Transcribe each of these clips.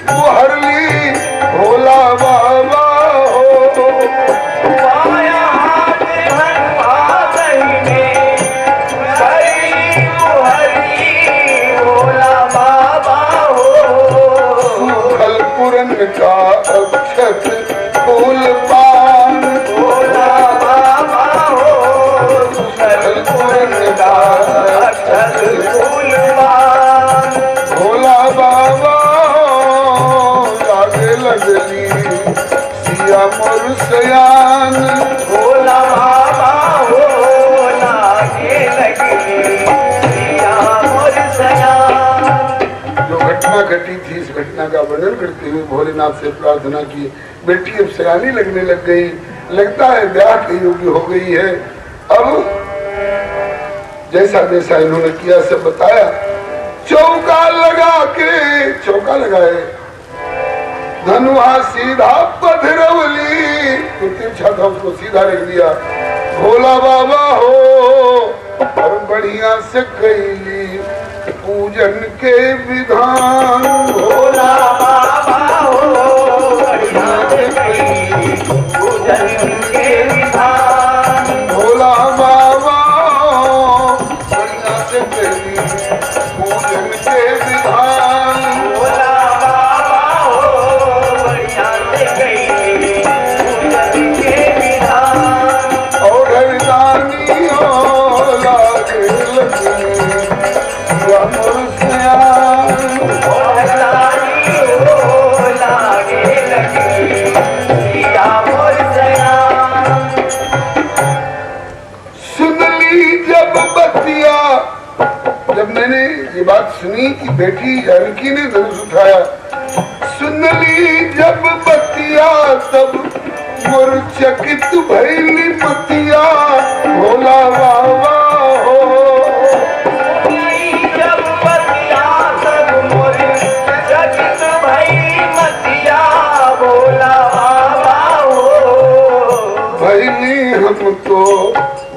वो हरली भोला बाबा हो। बाया हाथ हनुमा दहीने हरी भोला बाबा हो। सूखल पुरन का अक्षत फूल पान भोला बाबा हो। सूखल पुरन का अक्षत फूल पान भोला बाबा हो। लागे लगली सिया मोर सयान भोला बाबा हो। लागे लगी सिया मोर सयान। जो घटना घटी थी इस घटना का वर्णन करते हुए भोलेनाथ से प्रार्थना की। बेटी अब सयानी लगने लग गई, लगता है ब्याह की योग्य हो गई है। अब जैसा जैसा इन्होंने किया सब बताया। चौका लगा के चौका लगाए, धनुआ सीधा पधरवली, तो तिरछा था उसको सीधा रख दिया। भोला बाबा हो और बढ़िया से कैली पूजन के विधान। भोला बाबा हो बढ़िया से कैली पूजन के विधान। भोला बाबा हो बढ़िया से कैली पूजन के विधान। भोला बाबा हो बढ़िया से कैली पूजन के विधान। और हरदानी हो लागे लगी सिया मोर सयान। भोलानी हो लागे लगी सिया मोर सयान। सुन ली जब बतिया, जब मैंने ये बात सुनी कि बेटी जानकी ने धनुष उठाया, सुन ली जब बतिया तब मुरचकित भैली मतिया। भोला बाबा हो जब बतिया सब मोर चकित भई मतिया। भोला बाबा हो भैली हम तो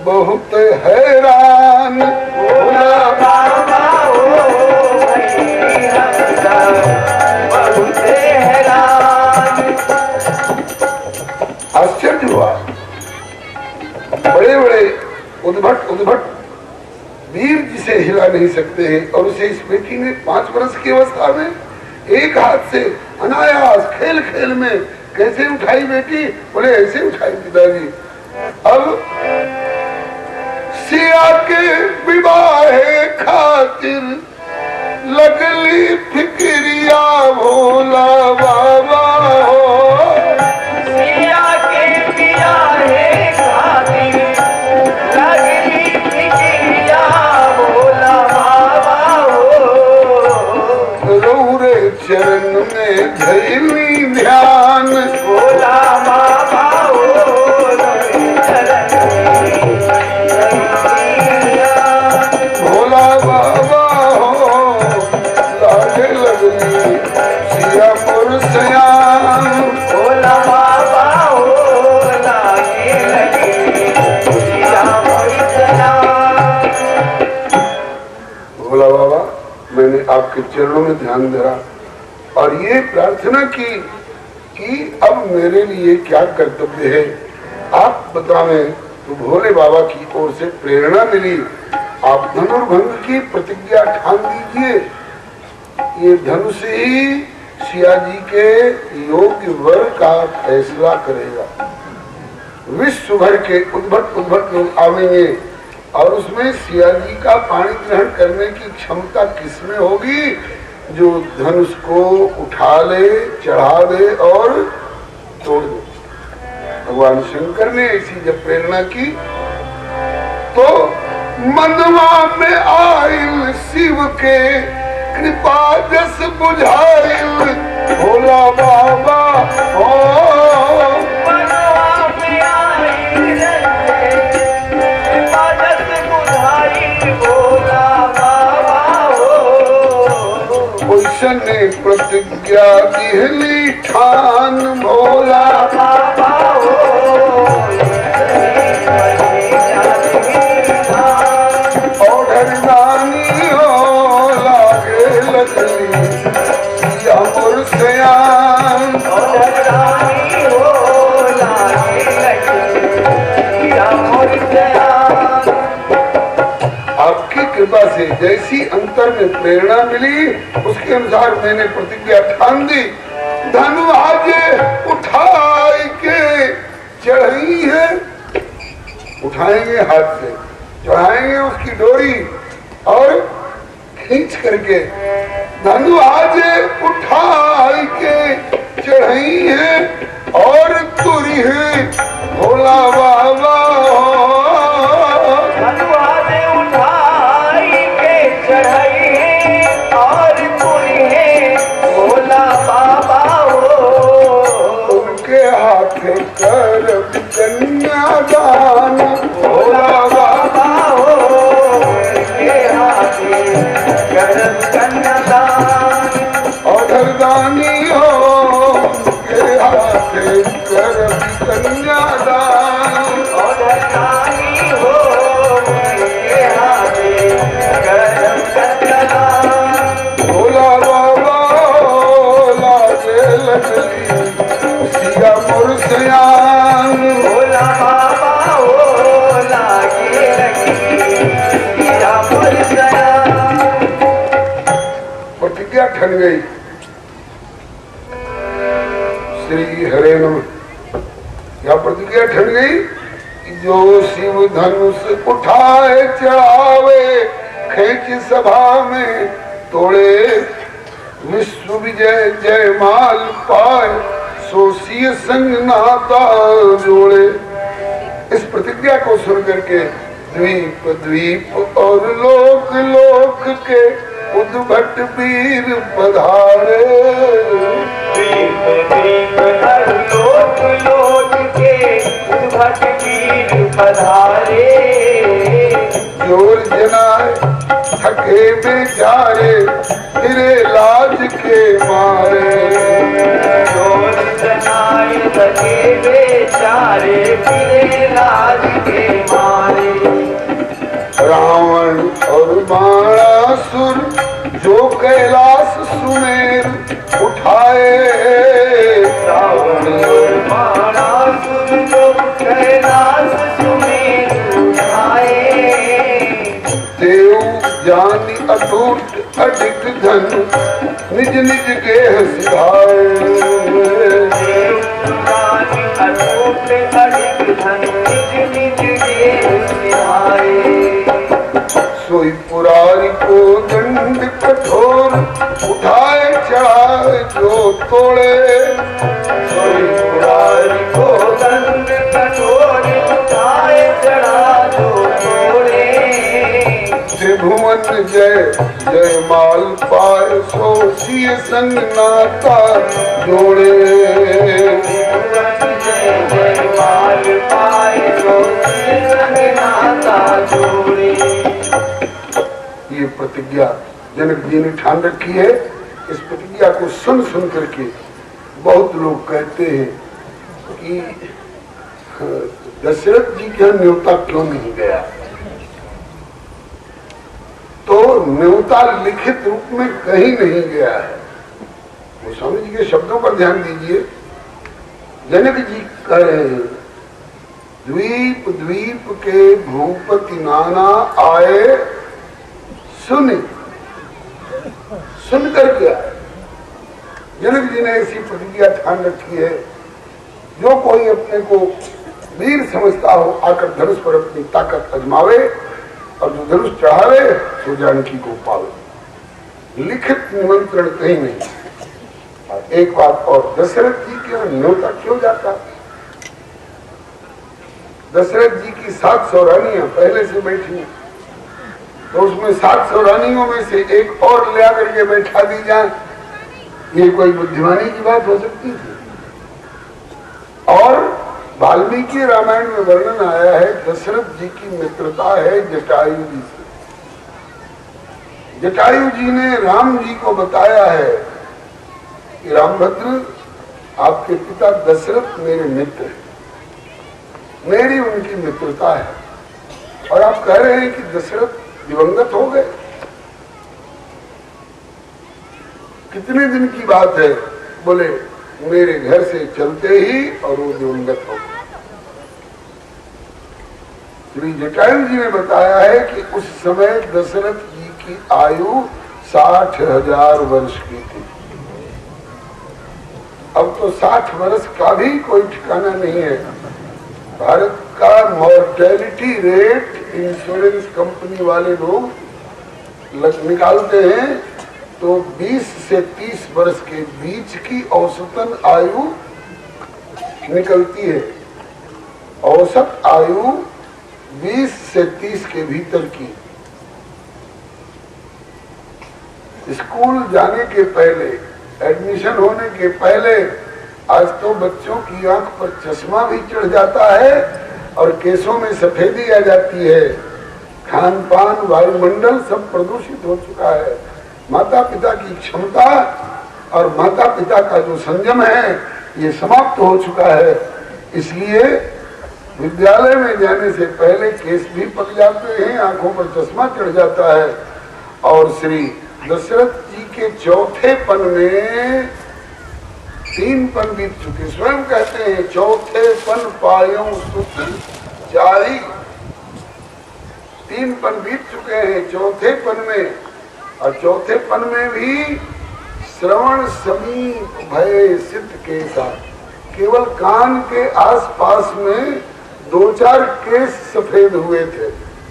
बहुत हैरान। भोला बाबा हो बहुत हैरान। आश्चर्य हुआ। बड़े बड़े उद्भट वीर जिसे हिला नहीं सकते हैं, और उसे इस बेटी ने 5 वर्ष की अवस्था में एक हाथ से अनायास खेल खेल में कैसे उठाई बेटी? बोले ऐसे उठाई पिताजी। अब सिया के विवाह खातिर लगली फिक्रिया। भोला बाबा हो सिया के बियाहे खातिर लगली फिक्रिया। भोला बाबा हो रौरे चरण में धैली ध्यान। भोला बाबा हो भोला बाबा हो लागे लगली सिया मोर सयान। भोला बाबा हो लागे लगी सिया मोर सयान। भोला बाबा मैंने आपके चरणों में ध्यान धरा और ये प्रार्थना की कि अब मेरे लिए क्या कर्तव्य है आप बतावें। तो भोले बाबा की ओर से प्रेरणा मिली। आप धनुर्भंग की प्रतिज्ञा ठान दीजिए। ये धनुष ही सिया जी के योग्य वर का फैसला करेगा। विश्व भर के उद्भट लोग आवेंगे और उसमें सिया जी का पाणी ग्रहण करने की क्षमता किसमें होगी? जो धनुष को उठा ले, चढ़ा दे और तोड़ दे। भगवान शंकर ने ऐसी जब प्रेरणा की तो मनवा में आयल शिव के कृपा जस बुझाइल। भोला बाबा हो मनवा में आइल कृपा जस बुझाइल। भोला बाबा हो ओइसने प्रतिज्ञा दिहली ठान। भोला बाबा हो और हरदानी हो लागे लगली सिया मोर सया। जैसी अंतर में प्रेरणा मिली उसके अनुसार मैंने प्रतिज्ञा ठान दी। धनु आज उठाई के चढ़ाई है, उठाएंगे हाथ से, चढ़ाएंगे उसकी डोरी और खींच करके धनु आज उठाई के चढ़ाई है और तुरी है भोला बाबा। धनु आज उठाई के चढ़ाई है और तुरी है भोला बाबा हो। उनके हाथ कर कन्यादान भोला बाबा हो। उनके हाथ कर कन्यादान औधरदानी हो के हाथ कर कन्यादान औधरदानी हो उनके हाथ कर कन्यादान। भोला बाबा लागे लगली सिया मुर्सियान भोला बाबा हो लागे लगी सिया मुर्सियान। प्रतिज्ञा ठन गई। श्री हरे नमः। या प्रतिज्ञा ठन गई कि जो शिव धनुष उठाए चढ़ावे खेच सभा में तोड़े विश्व विजय जयमाल पाए सोसिय संग नाता जोड़े। इस प्रतिज्ञा को सुन करके द्वीप द्वीप और लोक लोक के उद्भट वीर पधारे। दीप दीप हर लोक लोक के उद्भट वीर पधारे। जोर जनाए थके बेचारे फिरे लाज के मारे। जोर जनाए थके बेचारे फिरे लाज के मारे। रावण और बाणासुर जो कैलाश सुमेर उठाए। रावण और बाणासुर जो कैलाश सुमेर उठाए। देव जानी अटूट अधिक धन निज निज गेह सिधाए। देव जानी अटूट अधिक धन निज निज गेह सिधाए। सोई पुरारी को दंड कठोर उठाए चढ़ाए जो तोड़े। सोई पुरारी को दंड कठोर उठाए चढ़ा जो तोड़े। त्रिभुवन जय जय माल पाए सो सिय संग नाता जोड़े। जय जय माल पाए सो सिय संग नाता जोड़े। ये प्रतिज्ञा जनक जी ने ठान रखी है। इस प्रतिज्ञा को सुन सुन करके बहुत लोग कहते हैं कि दशरथ जी का न्योता क्यों नहीं गया। तो न्योता लिखित रूप में कहीं नहीं गया है। गोस्वामी जी के शब्दों पर ध्यान दीजिए। जनक जी कह रहे हैं द्वीप द्वीप के भूपति नाना आए सुन करके आए। जनक जी ने ऐसी प्रतिज्ञा ठान रखी है जो कोई अपने को वीर समझता हो आकर धनुष पर अपनी ताकत आजमावे और जो धनुष चढ़ावे सो जानकी को पावे। लिखित निमंत्रण कहीं नहीं। और एक बात और, दशरथ जी के न्योता क्यों जाता। दशरथ जी की 700 रानियां पहले से बैठी, तो उसमें 700 रानियों में से एक और ले आकर के बैठा दी जाए, ये कोई बुद्धिमानी की बात हो सकती थी। और वाल्मीकि रामायण में वर्णन आया है दशरथ जी की मित्रता है जटायु जी से। जटायु जी ने राम जी को बताया है कि रामभद्र आपके पिता दशरथ मेरे मित्र हैं, मेरी उनकी मित्रता है, और आप कह रहे हैं कि दशरथ दिवंगत हो गए। कितने दिन की बात है, बोले मेरे घर से चलते ही और वो दिवंगत हो गए। श्री जटायु जी ने बताया है कि उस समय दशरथ जी की आयु 60,000 वर्ष की थी। अब तो 60 वर्ष का भी कोई ठिकाना नहीं है। भारत का मॉर्टेलिटी रेट इंश्योरेंस कंपनी वाले लोग निकालते हैं तो 20 से 30 वर्ष के बीच की औसतन आयु निकलती है। औसत आयु 20 से 30 के भीतर की। स्कूल जाने के पहले, एडमिशन होने के पहले आज तो बच्चों की आंख पर चश्मा भी चढ़ जाता है और केसों में सफेदी आ जाती है। खान पान, वायुमंडल सब प्रदूषित हो चुका है। माता पिता की क्षमता और माता पिता का जो संयम है ये समाप्त हो चुका है। इसलिए विद्यालय में जाने से पहले केस भी पक जाते हैं, आंखों पर चश्मा चढ़ जाता है। और श्री दशरथ जी के चौथे पन में 3 पन बीत चुके। स्वयं कहते हैं चौथे पन पायों सुत चारी। 3 पन बीत चुके हैं चौथे पन में, और चौथे पन में भी श्रवण समीप भय सिद्ध के साथ केवल कान के आसपास में 2-4 केस सफेद हुए थे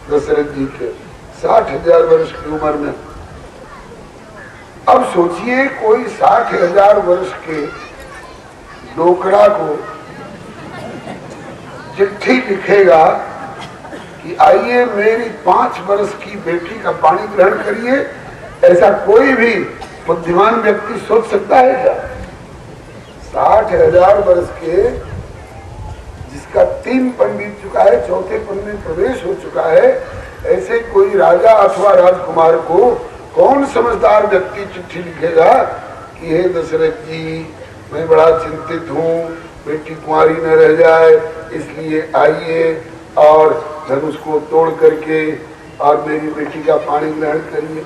दशरथ जी के 60,000 वर्ष की उम्र में। अब सोचिए कोई 60,000 वर्ष के डोकरा को चिट्ठी लिखेगा कि आइए मेरी 5 वर्ष की बेटी का पानी ग्रहण करिए। ऐसा कोई भी बुद्धिमान व्यक्ति सोच सकता है क्या? 60,000 वर्ष के जिसका 3 पन बीत चुका है, चौथे पन में प्रवेश हो चुका है, ऐसे कोई राजा अथवा राजकुमार को कौन समझदार व्यक्ति चिट्ठी लिखेगा कि हे दशरथ जी, मैं बड़ा चिंतित हूँ, बेटी कुंवारी न रह जाए, इसलिए आइए और धनुष को तोड़ करके और मेरी बेटी का पानी ग्रहण करिए।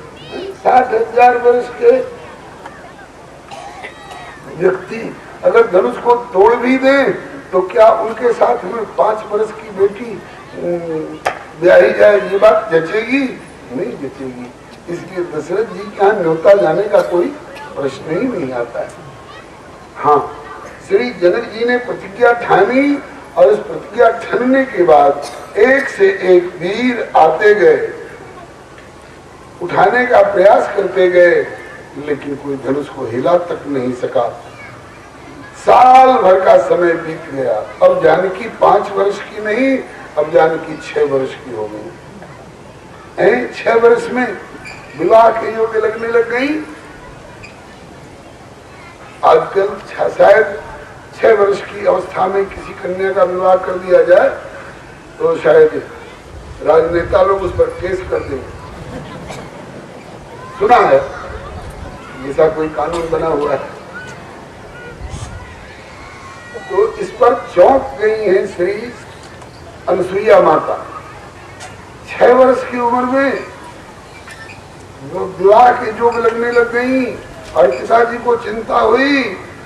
60,000 वर्ष के व्यक्ति अगर धनुष को तोड़ भी दें तो क्या उनके साथ में 5 वर्ष की बेटी ब्याही जाए, ये बात जचेगी? नहीं जचेगी। इसलिए दशरथ जी के यहाँ न्योता जाने का कोई प्रश्न ही नहीं आता है। हाँ, श्री जनक जी ने प्रतिज्ञा ठानी और इस प्रतिज्ञा ठानने के बाद एक से एक वीर आते गए, उठाने का प्रयास करते गए, लेकिन कोई धनुष को हिला तक नहीं सका। साल भर का समय बीत गया। अब जानकी 5 वर्ष की नहीं, अब जानकी 6 वर्ष की हो गई। 6 वर्ष में विवाह के योग्य लगने लग गई। आजकल शायद 6 वर्ष की अवस्था में किसी कन्या का विवाह कर दिया जाए तो शायद राजनेता लोग उस पर केस कर देंगे। सुना है ऐसा कोई कानून बना हुआ है। तो इस पर चौंक गई है श्री अनसुईया माता। 6 वर्ष की उम्र में वो विवाह के जोग लगने लग गई और पिताजी को चिंता हुई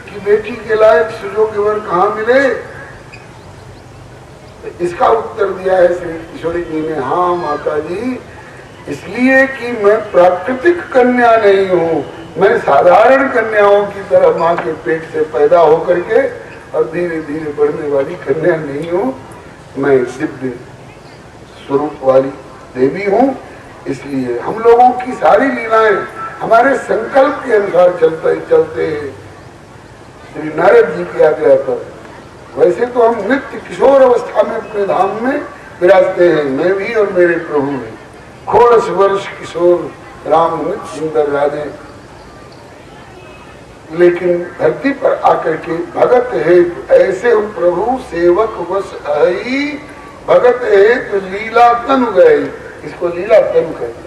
कि बेटी के लायक सुजोग्य वर कहाँ मिले। तो इसका उत्तर दिया है श्री किशोरी जी ने, हाँ माता जी, इसलिए कि मैं प्राकृतिक कन्या नहीं हूँ, मैं साधारण कन्याओं की तरह माँ के पेट से पैदा होकर के और धीरे धीरे बढ़ने वाली कन्या नहीं हूँ, मैं दिव्य स्वरूप वाली देवी हूँ। इसलिए हम लोगों की सारी लीलाएं हमारे संकल्प के अनुसार चलते चलते श्री नारद जी की आज्ञा पर। वैसे तो हम नित्य किशोर अवस्था में अपने धाम में विराजते हैं, मैं भी और मेरे प्रभु भी। 16 वर्ष किशोर राम नित्य सुंदर राधे, लेकिन धरती पर आकर के भगत है ऐसे प्रभु सेवक वश आई, भगत है तो लीला तनु गए, इसको लीला तनु कहते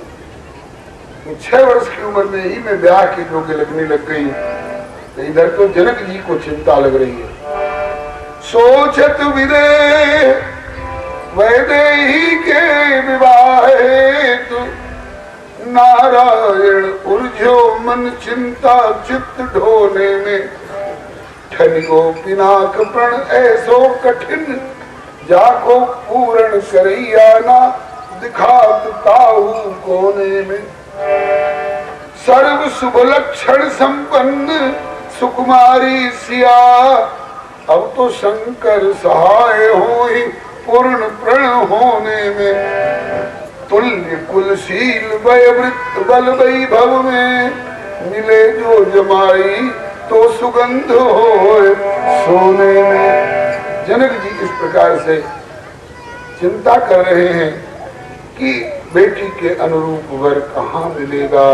हैं। 6 वर्ष की उम्र में ही मैं ब्याह के जोगे लगने लग गई। तो इधर तो जनक जी को चिंता लग रही है। सोचत विदे वैदेही के विवाह हेतु नारायण उर्झो मन चिंता चित्त ढोने में, ठन गोपीनाथ प्रण ऐसो कठिन जाको पूर्ण करैया ना दिखात ताहू कोने में। सर्व शुभ लक्षण संपन्न सुकुमारी सिया, अब तो शंकर सहाय हो ही पूर्ण प्रण होने में। तुल्य कुलशील वयवृत्त बल वैभव में, मिले जो जमाई तो सुगंध हो सोने में। जनक जी इस प्रकार से चिंता कर रहे हैं कि बेटी के अनुरूप वर कहाँ मिलेगा,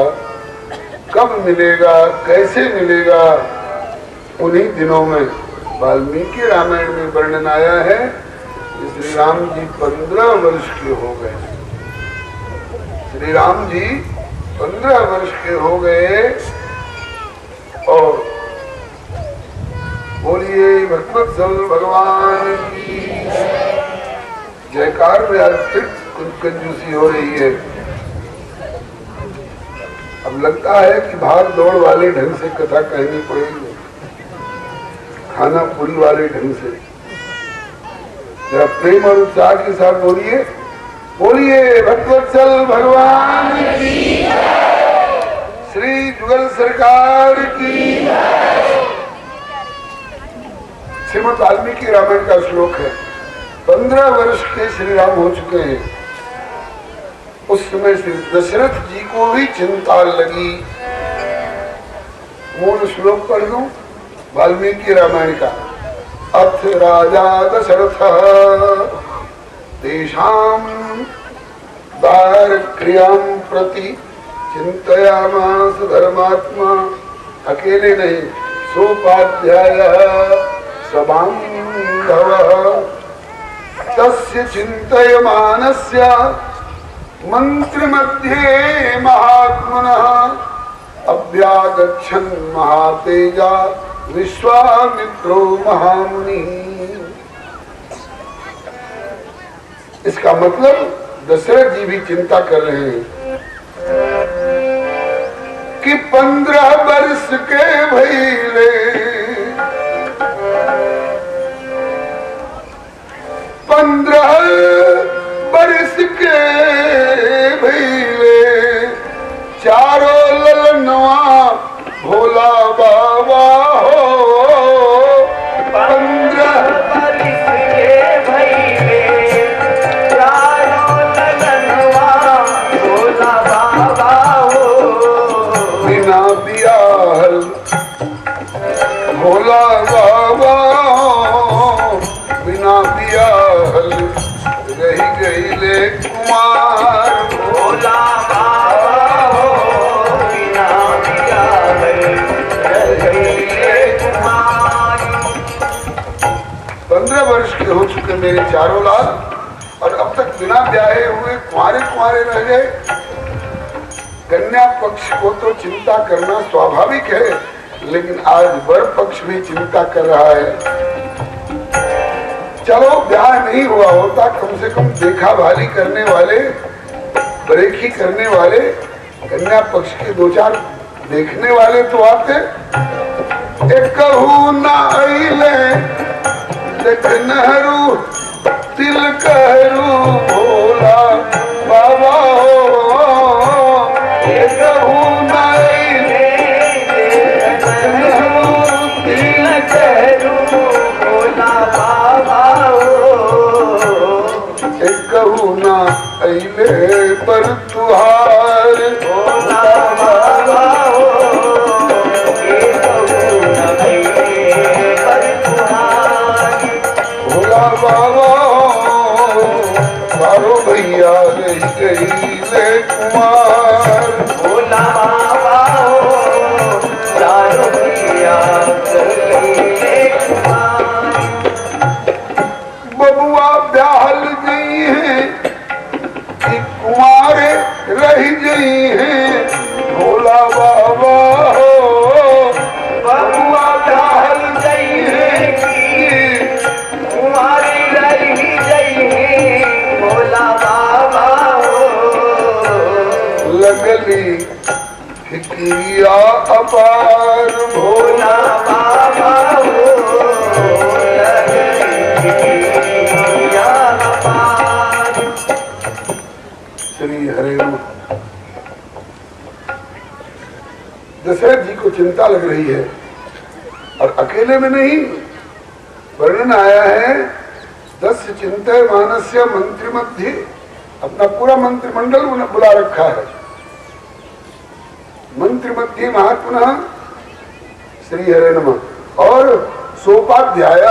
कब मिलेगा, कैसे मिलेगा। उन्हीं दिनों में वाल्मीकि रामायण में वर्णन आया है कि श्री राम जी 15 वर्ष के हो गए। श्री राम जी 15 वर्ष के हो गए और बोलिए भगवत भगवान की जयकार में आज फिर कंजूसी हो रही है। अब लगता है कि भाग दौड़ वाले ढंग से कथा कहनी पड़ेगी, खाना पूरी वाले ढंग से। जरा प्रेम और उत्साह के साथ बोलिए, बोलिए भक्तवत्सल भगवान की, श्री जुगल सरकार की। श्रीमद् वाल्मीकि रामायण का श्लोक है। 15 वर्ष के श्री राम हो चुके हैं। उस समय श्री दशरथ जी को भी चिंता लगी। मूल श्लोक पढ़ दूं वाल्मीकि रामायण का। अथ राजा दशरथ तेषां दारक्रियां प्रति चिंतयामास धर्मात्मा। अकेले नहीं, सोपाध्याय सबान्धवः तस्य चिंतयमानस्य मंत्र मध्ये महात्मनः अभ्यागच्छन् महातेजा विश्वामित्रो महामुनि। इसका मतलब दशरथ जी भी चिंता कर रहे हैं कि 15 वर्ष के भइले, 15 वर्ष के भइले, चारों ललनवा भोला बाबा हो। 15 वर्ष के भइले, चारों ललनवा भोला बाबा हो। बिना बियाहल भोला बाबा, बिना बियाहल रही गईले कुमार भोला बाबा हो। बिना बियाहल रही गईले कुमार। 15 वर्ष के हो चुके मेरे चारों लाल, और अब तक बिना ब्याहे हुए कुंवारे कुंवारे रह गए। कन्या पक्ष को तो चिंता करना स्वाभाविक है, लेकिन आज वर पक्ष भी चिंता कर रहा है। चलो ब्याह नहीं हुआ होता, कम से कम देखा भाली करने वाले, बरेखी करने वाले, कन्या पक्ष के 2-4 देखने वाले तो आते। एक कहू ना आइले देख नहरू तिल कहरू भोला बाबा हो। एक कहू ना आइले देख नहरू तिल कहरू भोला बाबा हो। एक कहू ना अइले पर तुहार भोला बाबा हो। एक कहू ना अइले पर तुहार। भोला बाबा मारो भैया रही गईले कुमार। भोला बाबा हो। चारों भैया रही गईले कुमार। बबुआ ब्याहल गई है कि कुमारे रह गई है भोला बाबा हो। बबुआ ब्याहल गई है कि कुमारी रही गई है भोला बाबा हो। लगली फिक्रिया अपार भोला भोला बाबा हो। लगया अपार। श्री हरे चिंता लग रही है। और अकेले में नहीं, वर्णन आया है 10 चिंता मानस्य मंत्री मध्य, अपना पूरा मंत्रिमंडल बुला रखा है। मंत्री मध्य महात्मा श्री हरे नमः। और सोपाध्याय,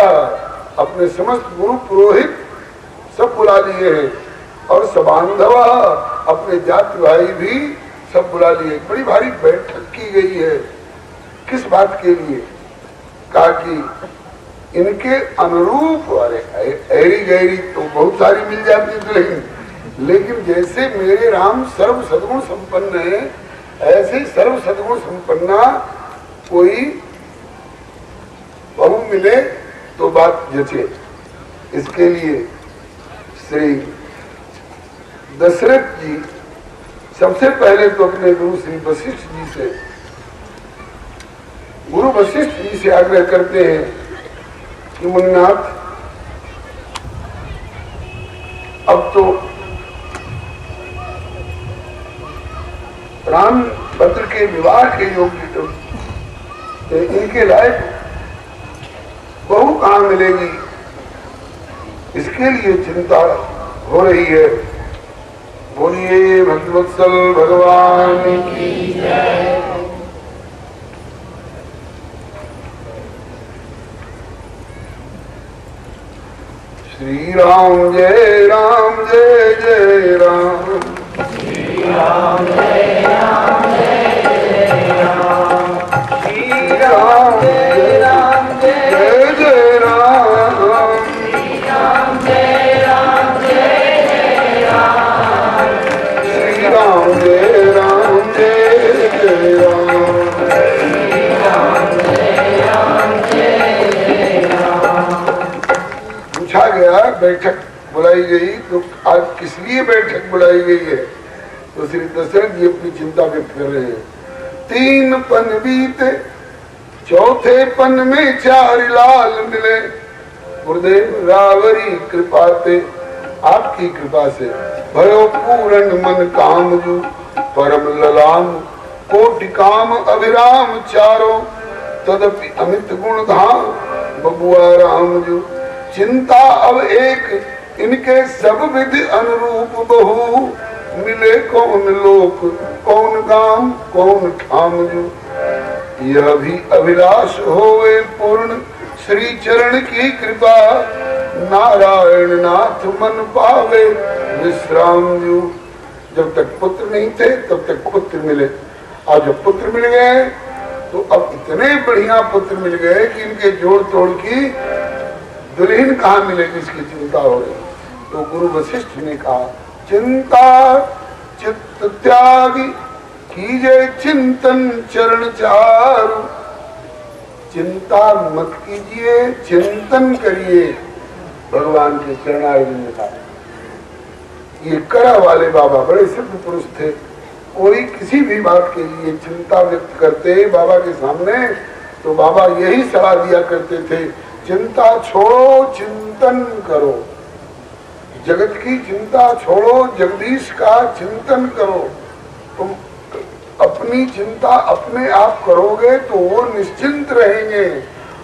अपने समस्त गुरु पुरोहित सब बुला लिए हैं। और सबांधव, अपने जाति भाई भी सब बुला लिए। बड़ी भारी बैठक की गई है। किस बात के लिए? कहा कि इनके अनुरूप, अरे ऐरी गैरी तो बहुत सारी मिल जाती है, लेकिन जैसे मेरे राम सर्व सद्गुण संपन्न है, ऐसे सर्व सद्गुण संपन्ना कोई बहु मिले तो बात जचे। इसके लिए श्री दशरथ जी सबसे पहले तो अपने गुरु श्री वशिष्ठ जी से, गुरु वशिष्ठ जी से आग्रह करते हैं कि मुन्नाथ, अब तो राम भद्र के विवाह के योग्य तो इनके लायक बहु कहाँ मिलेगी, इसके लिए चिंता हो रही है। बोलिए भक्तवत्सल भगवान की जय। श्री राम जय राम जय जय राम, श्री राम जय राम जय जय राम, श्री राम जय राम जय जय राम, श्री राम जय राम जय जय राम, श्री राम जय राम जय जय राम, श्री राम जय राम जय जय राम। पूछा गया, बैठक बुलाई गई तो आज किस लिए बैठक बुलाई गई है? तो श्री दशरथ जी अपनी चिंता व्यक्त कर रहे हैं। 3 पन बीते, चौथे पन में 4 लाल मिले, गुरुदेव रावरी कृपा ते, आपकी कृपा से भयो पूर्ण मन काम जू, परम ललाम कोटि काम अभिराम चारों, तदपि अमित गुण धाम बबुआ राम जू। चिंता अब एक इनके सब विधि अनुरूप बहु, मिले कौन लोक कौन गाम कौन ठाम जू। यह भी अभिलाष होवे पूर्ण, श्री चरण की कृपा, नारायण नाथ मन पावे विश्राम जू। जब तक पुत्र नहीं थे तब तक पुत्र मिले, और जब पुत्र मिल गए तो अब इतने बढ़िया पुत्र मिल गए कि इनके जोड़ तोड़ की दुल्हन कहाँ मिलेगी, इसकी चिंता हो रही। तो गुरु वशिष्ठ ने कहा, चिंता चित्त त्यागी कीजिए चिंतन चरण चारु। चिंता मत कीजिए, चिंतन करिए भगवान के चरणारविंद में कहा। ये करा वाले बाबा बड़े सिद्ध पुरुष थे। कोई किसी भी बात के लिए चिंता व्यक्त करते बाबा के सामने तो बाबा यही सलाह दिया करते थे, चिंता छोड़ो चिंतन करो। जगत की चिंता छोड़ो, जगदीश का चिंतन करो। तुम अपनी चिंता अपने आप करोगे तो वो निश्चिंत रहेंगे,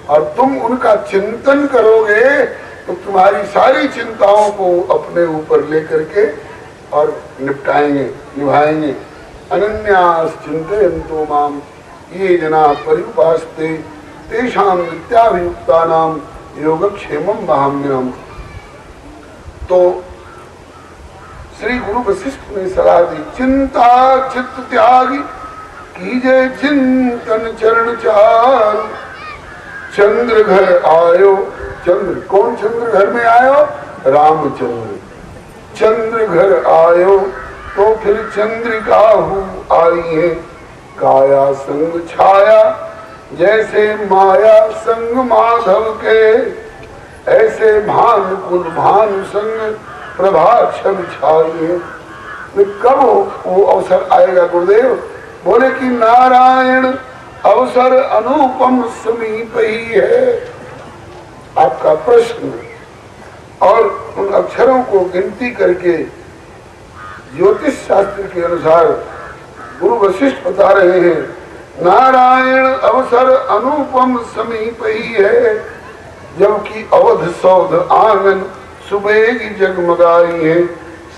और तुम उनका चिंतन करोगे तो तुम्हारी सारी चिंताओं को अपने ऊपर लेकर के और निपटाएंगे, निभाएंगे। अनन्यास चिंतयन्तो माम ये जना पर्युपास्ते, तेषां नित्याभियुक्तानां योगक्षेमं वहाम्यहम्। तो श्री गुरु वशिष्ठ ने सलाह दी, चिंता चित्त त्यागी कीजे चिंतन चरण चारु। चंद्र घर आयो, चंद्र कौन चंद्र घर में आयो? रामचंद्र। चंद्र घर आयो तो फिर चंद्रिका हूँ आई है, काया संग छाया जैसे माया संग माधव के, ऐसे भानु कुल भानु संग प्रभा छवि छाई। कब वो अवसर आएगा गुरुदेव? बोले कि नारायण अवसर अनुपम समीप ही है। आपका प्रश्न और उन अक्षरों को गिनती करके ज्योतिष शास्त्र के अनुसार गुरु वशिष्ठ बता रहे हैं नारायण अवसर अनुपम समीप ही है, जबकि अवध सौध आंगन सुबह की जगमगाई है।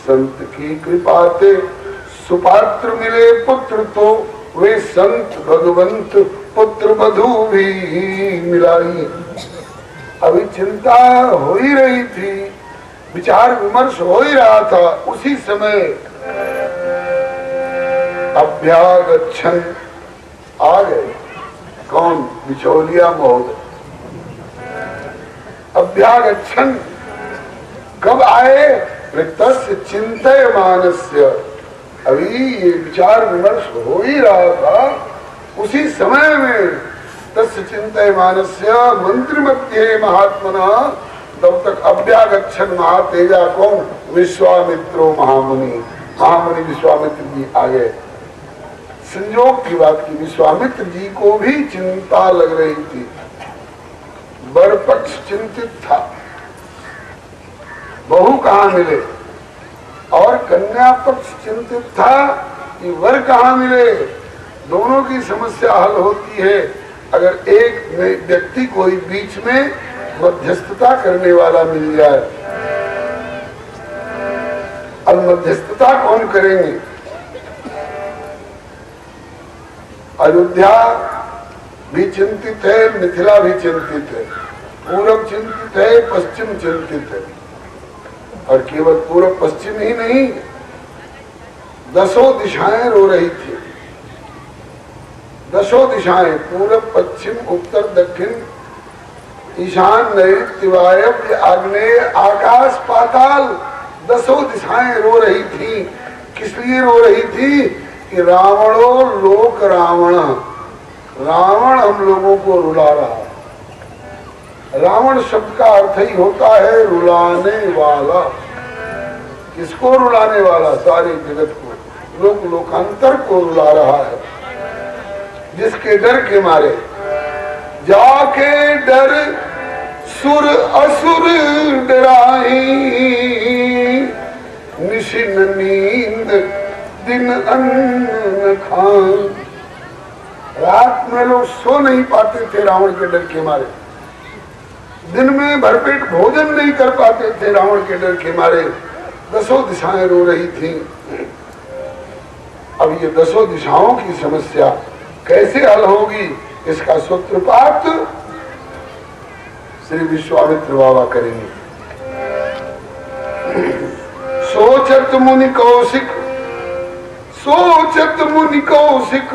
संत की कृपा से सुपात्र मिले पुत्र, तो वे संत भगवंत पुत्र वधू भी मिलाई। अभी चिंता हो ही रही थी, विचार विमर्श हो ही रहा था, उसी समय अभ्यागच्छन आ गए। कौन? बिचौलिया महोदय। अभ्यागच्छन कब आए? तस्य चिंतयमानस्य। अभी ये विचार विमर्श हो ही रहा था, उसी समय में तस्य चिंतयमानस्य मंत्र मध्य महात्मना। तब तक अभ्यागच्छन महातेजा कौन? विश्वामित्रो महामुनि। महामुनि विश्वामित्र जी आ गए। संयोग की बात की, विश्वामित्र जी को भी चिंता लग रही थी। वर पक्ष चिंतित था, बहू कहाँ मिले, और कन्या पक्ष चिंतित था कि वर कहाँ मिले। दोनों की समस्या हल होती है अगर एक व्यक्ति कोई बीच में मध्यस्थता करने वाला मिल जाए। अब मध्यस्थता कौन करेंगे? अयोध्या भी चिंतित है, मिथिला भी चिंतित है, पूरब चिंतित है, पश्चिम चिंतित है। और केवल पूर्व पश्चिम ही नहीं, 10 दिशाएं रो रही थी। 10 दिशाएं, पूरब पश्चिम उत्तर दक्षिण ईशान नैऋत्य वायव्य आग्नेय आकाश पाताल, 10 दिशाएं रो रही थी। किस लिए रो रही थी? कि रावणो लोक रावण, रावण हम लोगों को रुला रहा है। रावण शब्द का अर्थ ही होता है रुलाने वाला। किसको रुलाने वाला? सारे जगत को, लोक लोकांतर को रुला रहा है। जिसके डर के मारे जाके डर सुर असुर डराई, निशिन नींद दिन अन्न खान। रात में लोग सो नहीं पाते थे रावण के डर के मारे, दिन में भरपेट भोजन नहीं कर पाते थे रावण के डर के मारे। 10 दिशाएं रो रही थी। अब ये 10 दिशाओं की समस्या कैसे हल होगी, इसका सूत्रपात श्री विश्वामित्र बाबा करेंगे। सोचत मुनि कौशिक, सोचत मुनि कौशिक,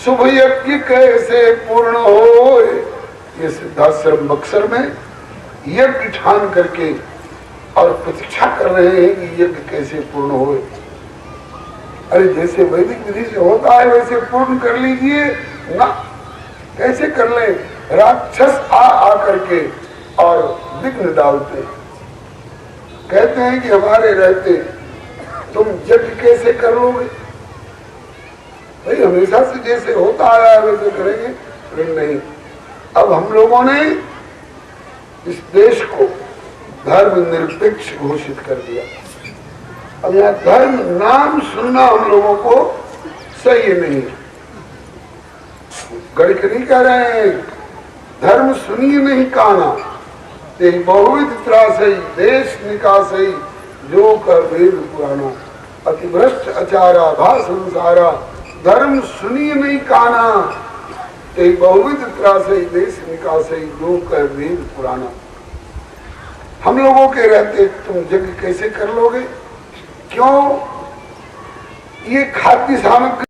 शुभ यज्ञ कैसे पूर्ण हो। ये सिद्धाश्रम बक्सर में यज्ञ ठान करके और प्रतीक्षा कर रहे हैं कि यज्ञ कैसे पूर्ण हो। अरे जैसे वैदिक विधि से होता है वैसे पूर्ण कर लीजिए ना, कैसे कर ले? राक्षस आ करके और विघ्न डालते, कहते हैं कि हमारे रहते तुम यज्ञ कैसे कर लोगे? भाई हमेशा से जैसे होता आया है वैसे करेंगे। नहीं, अब हम लोगों ने इस देश को धर्म निरपेक्ष घोषित कर दिया। अब यहाँ धर्म नाम सुनना हम लोगों को सही नहीं। गडकरी कह रहे हैं धर्म सुनिए नहीं काना, ते बहुविध त्रासई देश निकासई, जो कर वेद पुराना। अतिभ्रष्ट अचारा भा संसारा, धर्म सुनिए नहीं काना, ते बहुविध त्रासई देश निकासई, जो कर वेद पुराना। हम लोगों के रहते तुम यज्ञ कैसे कर लोगे? क्यों? ये खाद्य सामग्री